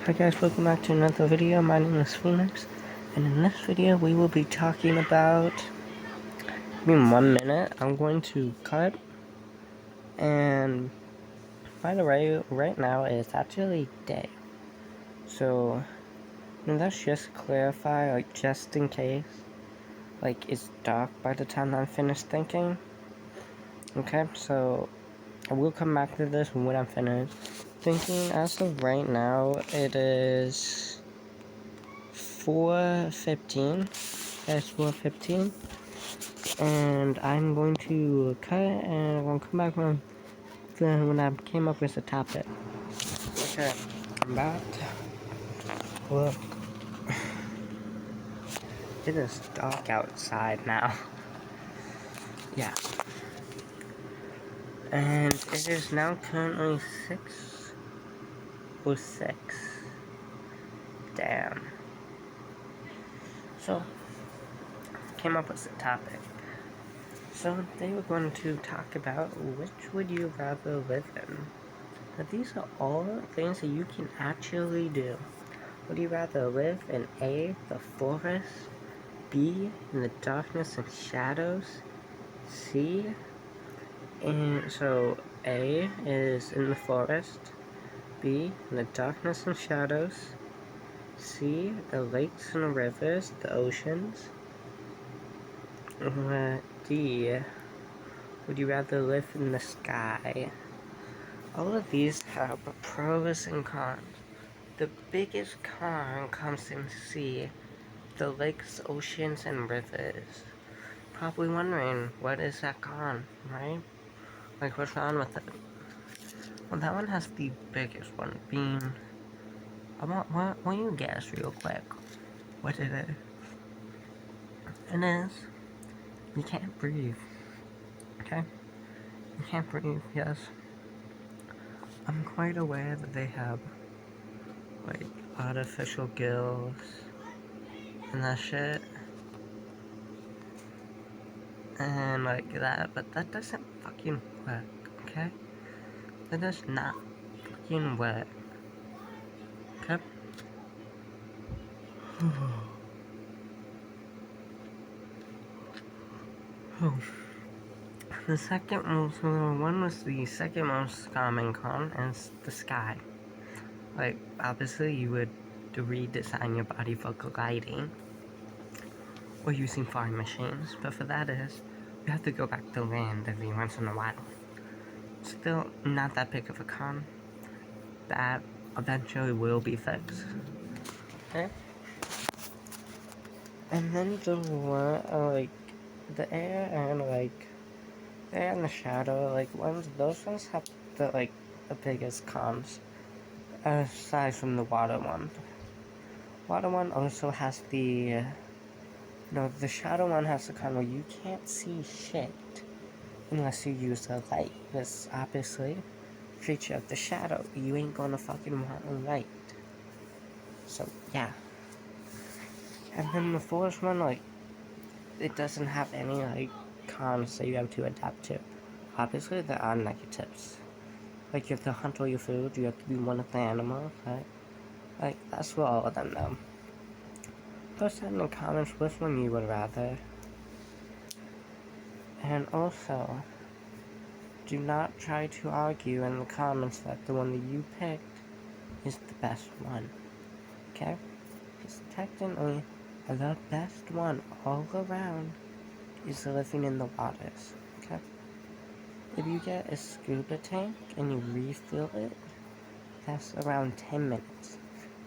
Hi guys, welcome back to another video. My name is Phoenix, and in this video we will be talking about, in 1 minute, I'm going to cut, and by the way, right now it's actually day. So, let's just clarify, like, just in case, like, it's dark by the time I'm finished thinking. Okay, so, I will come back to this when I'm finished thinking. As of right now, it is 4:15. It's 4:15, and I'm going to cut it, and I'm going to come back when I came up with a topic. Okay, I'm back. Look, it is dark outside now. Yeah, and it is now currently 6:06. Damn. So, came up with a topic. So they were going to talk about which would you rather live in. Now these are all things that you can actually do. Would you rather live in A, the forest, B, in the darkness and shadows, C, and so A is in the forest, B, in the darkness and shadows, C, the lakes and rivers, the oceans, D, would you rather live in the sky? All of these have pros and cons. The biggest con comes in C, the lakes, oceans, and rivers. Probably wondering, what is that con, right? Like, what's wrong with it? Well, that one has the biggest one, being... why don't you guess real quick what it is? It is, you can't breathe, okay? You can't breathe, yes. I'm quite aware that they have, like, artificial gills and that shit. And like that, but that doesn't fucking work, okay? That does not fucking work, okay? Oh. The second most, one was the second most common con is the sky. Like, obviously you would redesign your body for gliding or using flying machines, but for that is, you have to go back to land every once in a while. Still not that big of a con. That eventually will be fixed. Okay? And then the one, like, the air and, like, the air and the shadow, like, those ones have the biggest cons, aside from the water one. Water one also has the shadow one has the con where you can't see shit unless you use the light, because obviously, creature of the shadow, you ain't gonna fucking want light. So, yeah. And then the forest one, like, it doesn't have any, like, cons that you have to adapt to. Obviously, there are negatives. Like, you have to hunt all your food, you have to be one of the animals, right? Like, that's for all of them, though. Post that in the comments which one you would rather. And also, do not try to argue in the comments that the one that you picked is the best one. Okay? Because technically, the best one all around is living in the waters. Okay? If you get a scuba tank and you refill it, that's around 10 minutes.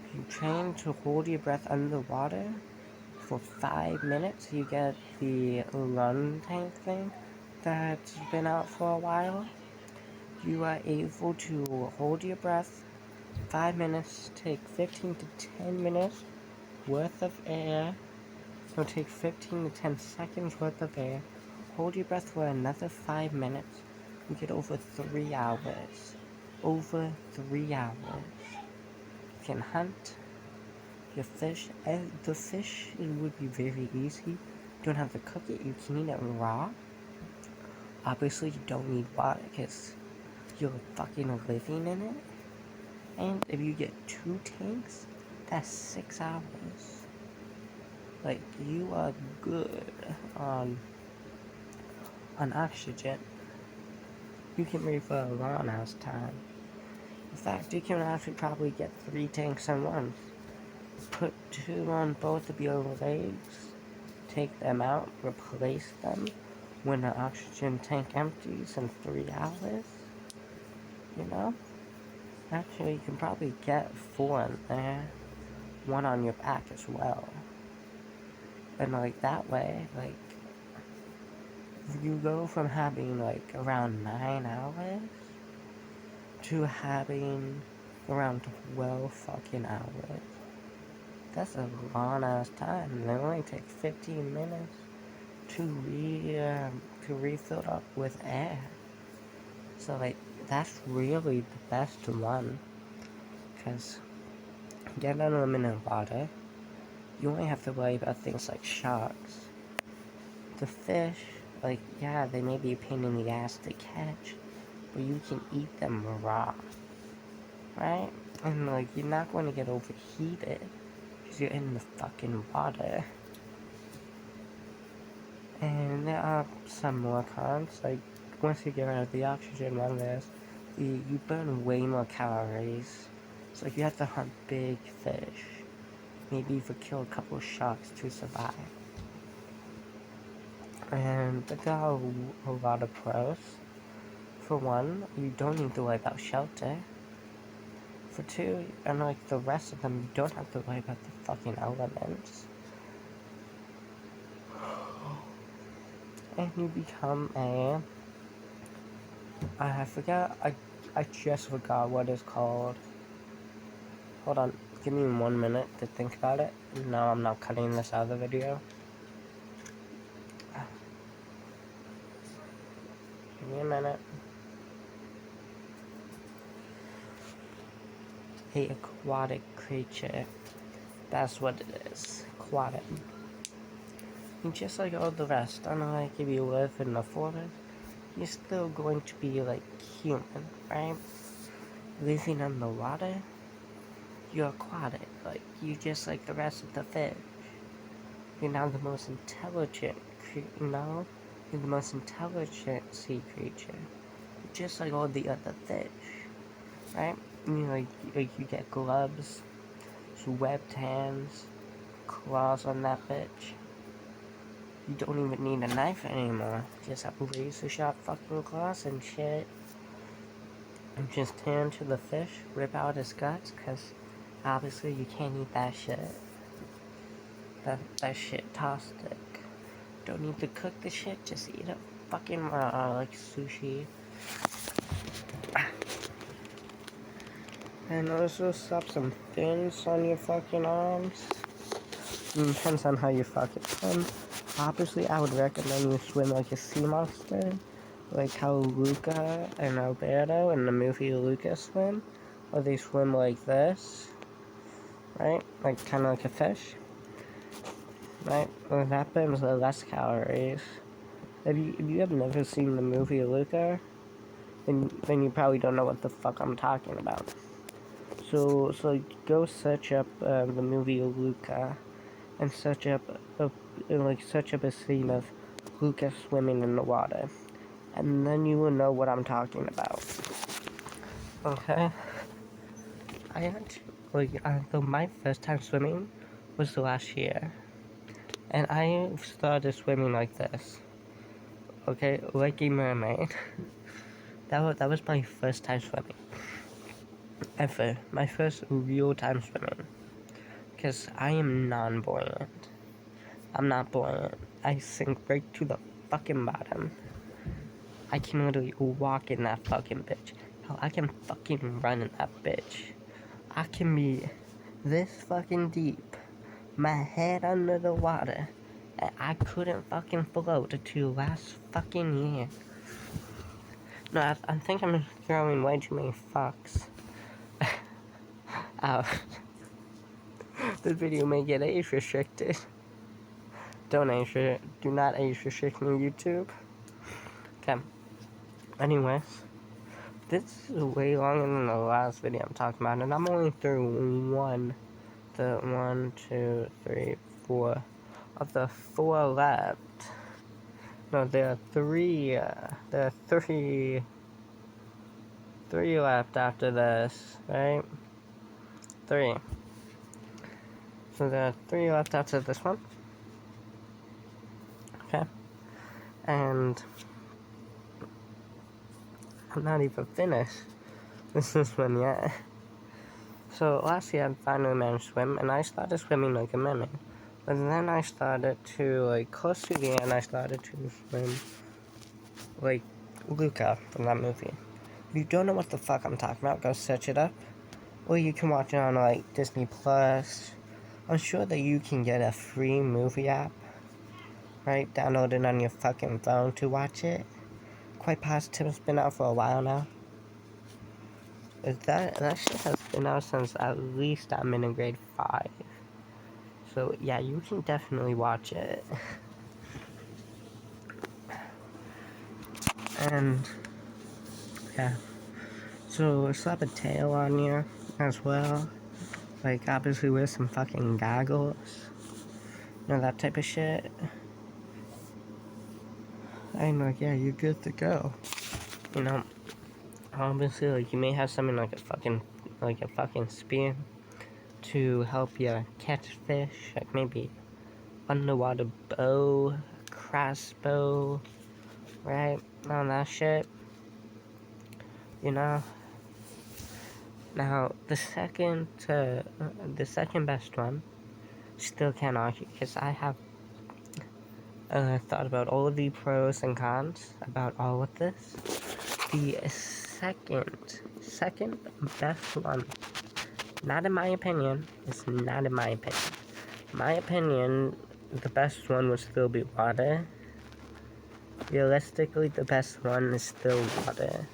If you train to hold your breath underwater for 5 minutes, you get the lung tank thing that's been out for a while. You are able to hold your breath 5 minutes, take 15 to 10 minutes worth of air, so take 15 to 10 seconds worth of air, hold your breath for another 5 minutes, you get over 3 hours. Over 3 hours. You can hunt your fish, and the fish would be very easy. You don't have to cook it, you can eat it raw. Obviously you don't need water because you're fucking living in it. And if you get 2 tanks, that's 6 hours. Like, you are good on oxygen. You can breathe for a long ass time. In fact, you can actually probably get 3 tanks in one. Put 2 on both of your legs, take them out, replace them when the oxygen tank empties in 3 hours. You know? Actually, you can probably get 4 in there. 1 on your back as well. And like that way, like, you go from having like around 9 hours to having around 12 fucking hours. That's a long ass time, and it only takes 15 minutes to refill up with air. So like, that's really the best one, because get unlimited water, you only have to worry about things like sharks. The fish, like, yeah, they may be a pain in the ass to catch, but you can eat them raw, right? And like, you're not going to get overheated because you're in the fucking water. And there are some more cons, like, once you get out of the oxygen one, you burn way more calories. So like, you have to hunt big fish, maybe even kill a couple sharks to survive. And there are a lot of pros. For one, you don't need to worry about shelter. For two, unlike the rest of them, you don't have to worry about the fucking elements. And you become I just forgot what it's called. Hold on, give me 1 minute to think about it. No, I'm not cutting this out of the video. Give me a minute. A aquatic creature. That's what it is. Aquatic. And just like all the rest, unlike if you live in the forest, you're still going to be like human, right? Living in the water, you're aquatic. Like, you just like the rest of the fish. You're now the most intelligent you're the most intelligent sea creature. Just like all the other fish, right? You get gloves, webbed hands, claws on that bitch. You don't even need a knife anymore. Just have razor sharp fucking claws and shit. And just turn to the fish, rip out his guts, cause obviously you can't eat that shit. That shit toxic. Don't need to cook the shit, just eat it fucking like sushi. And also stop some fins on your fucking arms. Depends on how you fucking swim. Obviously, I would recommend you swim like a sea monster. Like how Luca and Alberto in the movie Luca swim. Or they swim like this. Right? Like, kind of like a fish. Right? Well, that burns less calories. If you have never seen the movie Luca, then you probably don't know what the fuck I'm talking about. So go search up the movie Luca, and search up a scene of Luca swimming in the water, and then you will know what I'm talking about. Okay. So my first time swimming was last year, and I started swimming like this. Okay, like a mermaid. That was my first time swimming. Ever. My first real time swimming. Because I am non-buoyant. I'm not buoyant. I sink right to the fucking bottom. I can literally walk in that fucking bitch. Hell, I can fucking run in that bitch. I can be this fucking deep, my head under the water, and I couldn't fucking float until last fucking year. No, I think I'm throwing way too many fucks out. This video may get age restricted. Do not age restrict me, YouTube. Okay. Anyways, This is way longer than the last video I'm talking about, and I'm only through the 1, 2, 3, 4 of the 4 left. No, there are three left after this, right? 3. So there are 3 left after this one. Okay. And I'm not even finished with this one yet. So last year I finally managed to swim, and I started swimming like a mermaid. But then I started to, like, close to the end, I started to swim like Luca from that movie. If you don't know what the fuck I'm talking about, go search it up. Or you can watch it on, like, Disney Plus. I'm sure that you can get a free movie app, right? Download it on your fucking phone to watch it. Quite positive, it's been out for a while now. That shit has been out since at least I'm in grade 5. So yeah, you can definitely watch it. And yeah. So slap a tail on you as well. Like obviously wear some fucking goggles. You know, that type of shit. And like, yeah, you're good to go. You know, obviously, like, you may have something like a fucking spear to help you catch fish, like maybe underwater bow, crossbow, right? All that shit. You know. Now the second best one, still can't argue because I have thought about all of the pros and cons about all of this. The second best one, not in my opinion, it's not in my opinion. My opinion, the best one would still be water. Realistically, the best one is still water.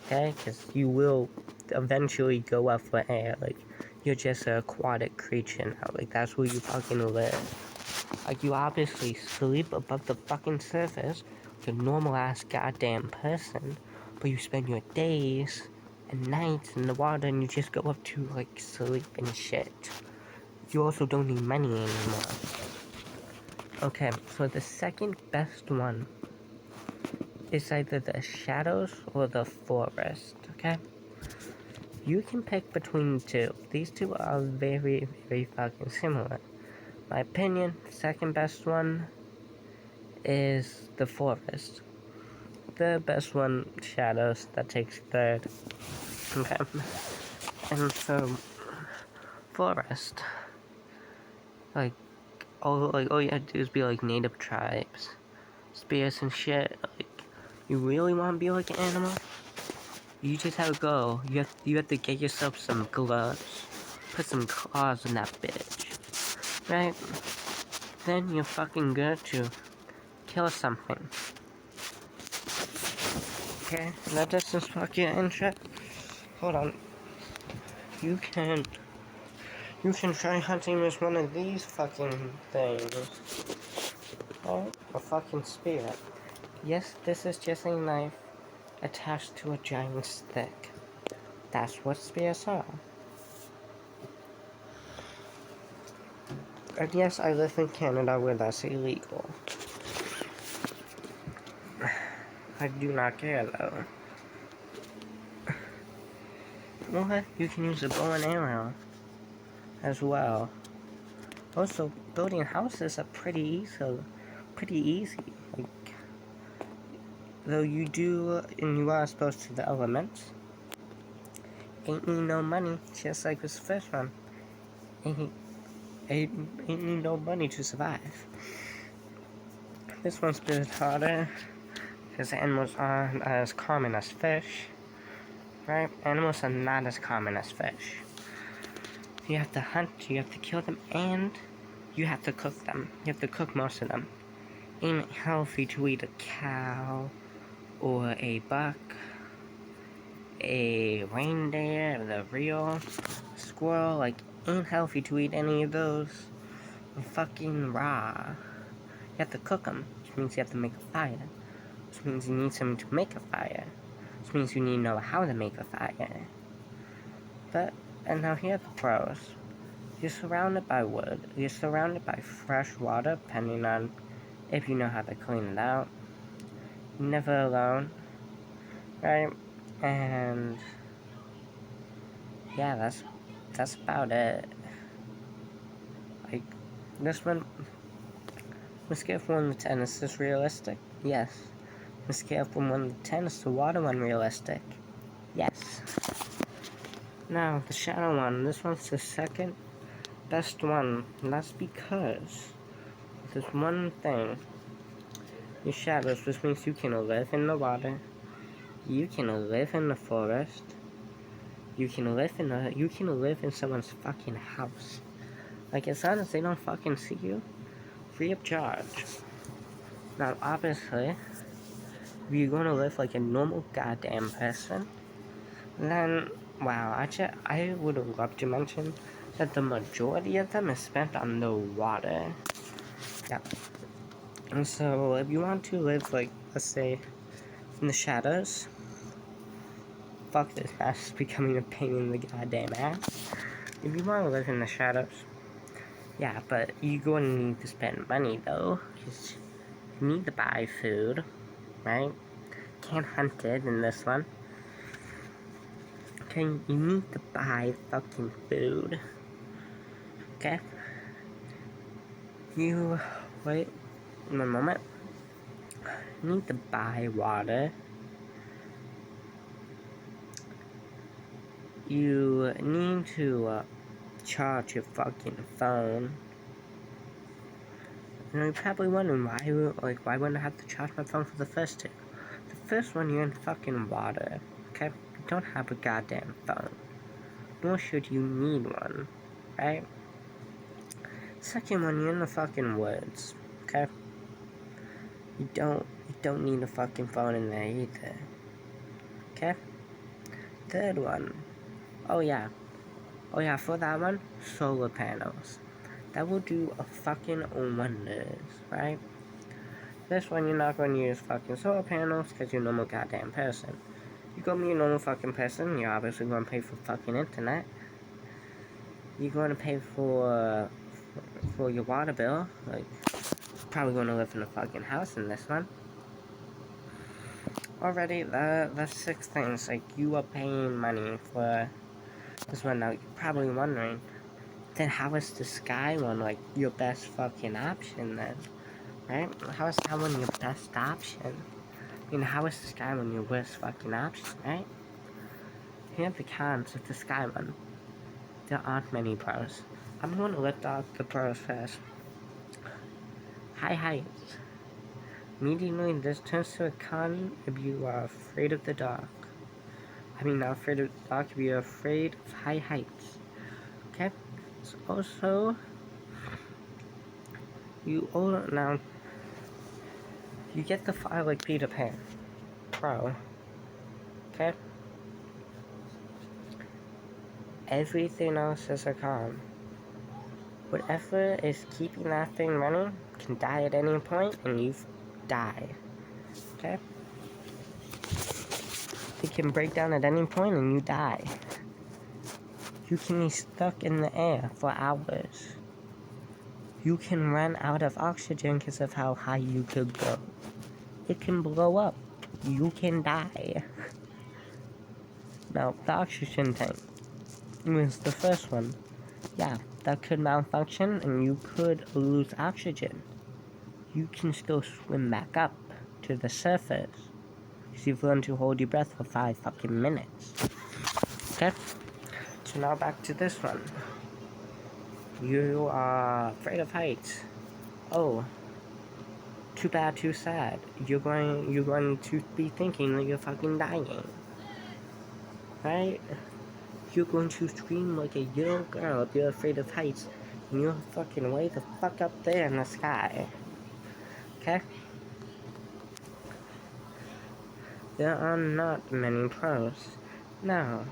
Okay? Because you will eventually go up for air. Like, you're just an aquatic creature now. Like, that's where you fucking live. Like, you obviously sleep above the fucking surface, like a normal-ass goddamn person, but you spend your days and nights in the water and you just go up to, like, sleep and shit. You also don't need money anymore. Okay, so the second best one is either the shadows or the forest, okay? You can pick between the two. These two are very, very fucking similar. My opinion, second best one is the forest. The best one, shadows, that takes third. Okay. And so, forest. Like all you have to do is be like native tribes. Spears and shit. Like, you really want to be like an animal? You just have to go. You have to get yourself some gloves. Put some claws in that bitch. Right? Then you're fucking good to kill something. Okay? That doesn't spark your interest. Hold on. You can try hunting with one of these fucking things. Oh, a fucking spear. Yes, this is just a knife attached to a giant stick. That's what spears are. And yes, I live in Canada where that's illegal. I do not care though. Well, you can use a bow and arrow as well. Also, building houses are pretty easy. Like, though you are exposed to the elements. Ain't need no money, just like this first one. Ain't need no money to survive. This one's a bit harder, because animals aren't as common as fish. Right? Animals are not as common as fish. You have to hunt, you have to kill them, and you have to cook them. You have to cook most of them. Ain't healthy to eat a cow, or a buck, a reindeer, the real squirrel. Like, ain't healthy to eat any of those. Fucking raw. You have to cook them, which means you have to make a fire. Which means you need something to make a fire. which means you need to know how to make a fire. But, and now here are the pros. You're surrounded by wood, you're surrounded by fresh water, depending on if you know how to clean it out. You're never alone, right? And yeah, that's about it. Like, this one, on a scale from 1 to 10, is this realistic? Yes. On a scale from 1 to 10, is the water one realistic? Yes. Now, the shadow one, this one's the second best one, and that's because there's one thing. Your shadows, which means you can live in the water, you can live in the forest, you can live in someone's fucking house. Like, as long as they don't fucking see you, free of charge. Now, obviously, if you're gonna live like a normal goddamn person, then, wow, actually, I would have loved to mention that the majority of them is spent on the water. Yeah. And so, if you want to live, like, let's say, in the shadows, fuck this, that's becoming a pain in the goddamn ass. If you want to live in the shadows, yeah, but you're going to need to spend money, though, because you need to buy food, right? Can't hunt it in this one. Okay, you need to buy fucking food. Okay? You, wait, 1 moment. You need to buy water. You need to charge your fucking phone. And you're probably wondering why wouldn't I have to charge my phone for the first two? The first one, you're in fucking water, okay? You don't have a goddamn phone. Nor should you need one, right? Second one, you're in the fucking woods, okay? You don't need a fucking phone in there either, okay? Third one, oh yeah, for that one, solar panels. That will do a fucking wonders, right? This one, you're not going to use fucking solar panels because you're a normal goddamn person. You're going to be a normal fucking person, you're obviously going to pay for fucking internet. You're going to pay for your water bill. Like, probably going to live in a fucking house in this one. Already, the 6 things, like, you are paying money for this one. Now, you're probably wondering, then how is the sky one, like, your best fucking option then? Right? How is that one your best option? I mean, how is the sky one your worst fucking option, right? Here are the cons of the sky one. There aren't many pros. I'm going to lift off the pros first. High heights. Immediately, this turns to a con if you are afraid of the dark. I mean, not afraid of the dark, if you're afraid of high heights. Okay? So also, now, you get to fly like Peter Pan. Pro. Okay? Everything else is a con. Whatever is keeping that thing running can die at any point, and you die. Okay? It can break down at any point, and you die. You can be stuck in the air for hours. You can run out of oxygen because of how high you could go. It can blow up. You can die. Now, the oxygen tank was the first one. Yeah, that could malfunction and you could lose oxygen. You can still swim back up to the surface because you've learned to hold your breath for 5 fucking minutes. Okay? So now back to this one. You are afraid of heights. Oh, too bad, too sad. You're going to be thinking that you're fucking dying. Right? You're going to scream like a little girl if you're afraid of heights. And you're fucking way the fuck up there in the sky. Okay? There are not many pros. Now,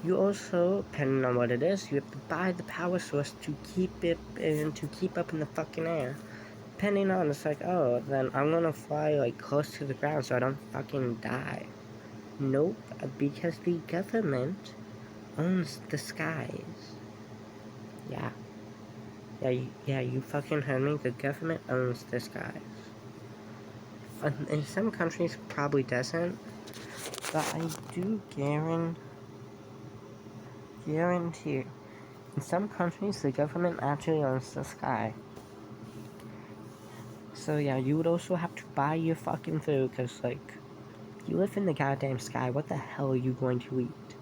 you also, depending on what it is, you have to buy the power source to keep up in the fucking air. Depending on, it's like, oh, then I'm gonna fly like close to the ground so I don't fucking die. Nope, because the government owns the skies. Yeah. Yeah, you fucking heard me. The government owns the skies. In some countries, probably doesn't. But I do guarantee. In some countries, the government actually owns the sky. So yeah, you would also have to buy your fucking food, because, like, you live in the goddamn sky, what the hell are you going to eat?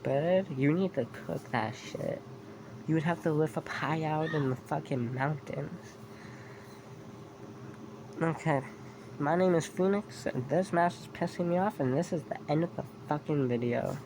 Bird? You need to cook that shit. You would have to live up high out in the fucking mountains. Okay, my name is Phoenix, and this match is pissing me off, and this is the end of the fucking video.